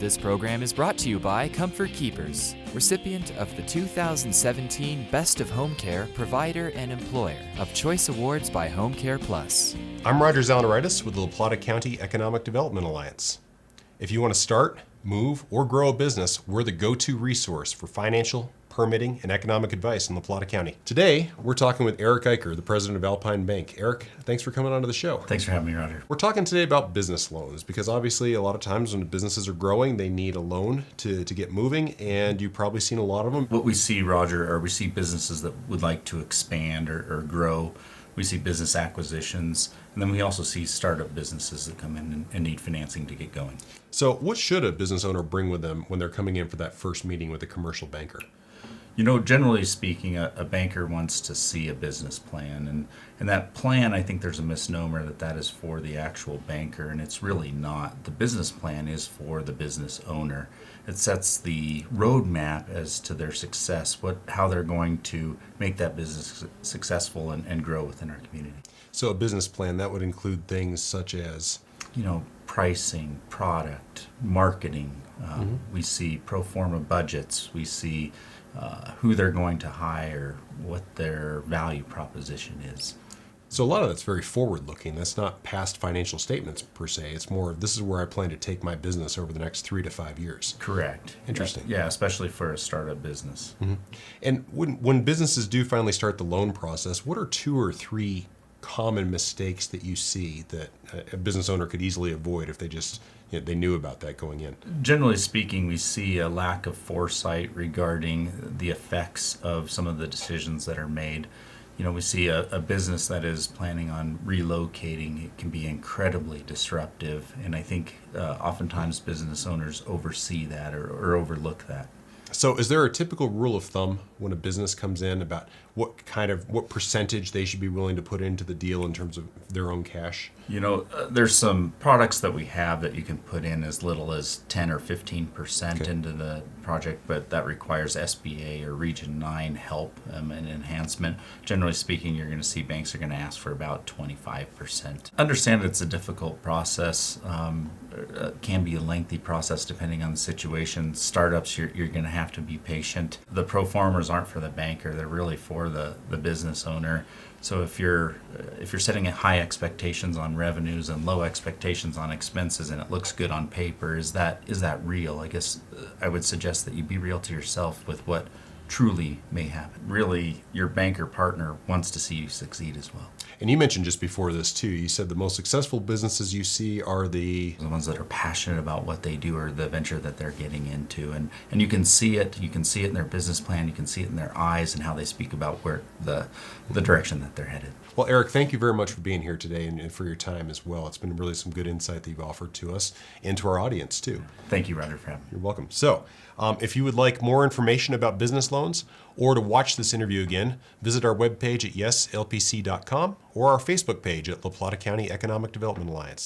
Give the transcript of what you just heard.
This program is brought to you by Comfort Keepers, recipient of the 2017 Best of Home Care Provider and Employer of Choice Awards by Home Care Plus. I'm Roger Zalneraitis with the Plata County Economic Development Alliance. If you want to start, move, or grow a business, we're the go-to resource for financial, permitting, and economic advice in La Plata County. Today, we're talking with Eric Eicher, the president of Alpine Bank. Eric, thanks for coming onto the show. Thanks for having me, Roger. We're talking today about business loans because obviously a lot of times when businesses are growing, they need a loan to get moving, and you've probably seen a lot of them. What we see, Roger, are we see businesses that would like to expand or grow. We see business acquisitions, and then we also see startup businesses that come in and need financing to get going. So what should a business owner bring with them when they're coming in for that first meeting with a commercial banker? You know, generally speaking, a banker wants to see a business plan, and that plan, I think there's a misnomer that is for the actual banker, and it's really not. The business plan is for the business owner. It sets the roadmap as to their success, how they're going to make that business successful and grow within our community. So a business plan, that would include things such as? Pricing, product, marketing. We see pro forma budgets. We see who they're going to hire, what their value proposition is. So a lot of that's very forward-looking. That's not past financial statements per se. It's more of this is where I plan to take my business over the next 3 to 5 years. Correct. Interesting. Yeah, especially for a startup business. Mm-hmm. And when businesses do finally start the loan process, what are 2 or 3 common mistakes that you see that a business owner could easily avoid if they just they knew about that going in? Generally speaking, we see a lack of foresight regarding the effects of some of the decisions that are made. We see a business that is planning on relocating. It can be incredibly disruptive, and I think oftentimes business owners oversee that or overlook that. So is there a typical rule of thumb when a business comes in about what percentage they should be willing to put into the deal in terms of their own cash? There's some products that we have that you can put in as little as 10 or 15% into the project, but that requires SBA or Region 9 help and enhancement. Generally speaking, you're going to see banks are going to ask for about 25%. Understand it's a difficult process. It can be a lengthy process depending on the situation. Startups, you're going to have to be patient. The pro formas aren't for the banker. They're really for the business owner. So if you're setting high expectations on revenues and low expectations on expenses, and it looks good on paper, is that real? I guess I would suggest that you be real to yourself with what truly may happen. Really, your banker partner wants to see you succeed as well. And you mentioned just before this too, you said the most successful businesses you see are the ones that are passionate about what they do or the venture that they're getting into. And you can see it. You can see it in their business plan. You can see it in their eyes and how they speak about where the direction that they're headed. Well, Eric, thank you very much for being here today and for your time as well. It's been really some good insight that you've offered to us and to our audience too. Thank you, Roger, for having me. You're welcome. So, if you would like more information about business loans or to watch this interview again, visit our webpage at yeslpc.com or our Facebook page at La Plata County Economic Development Alliance.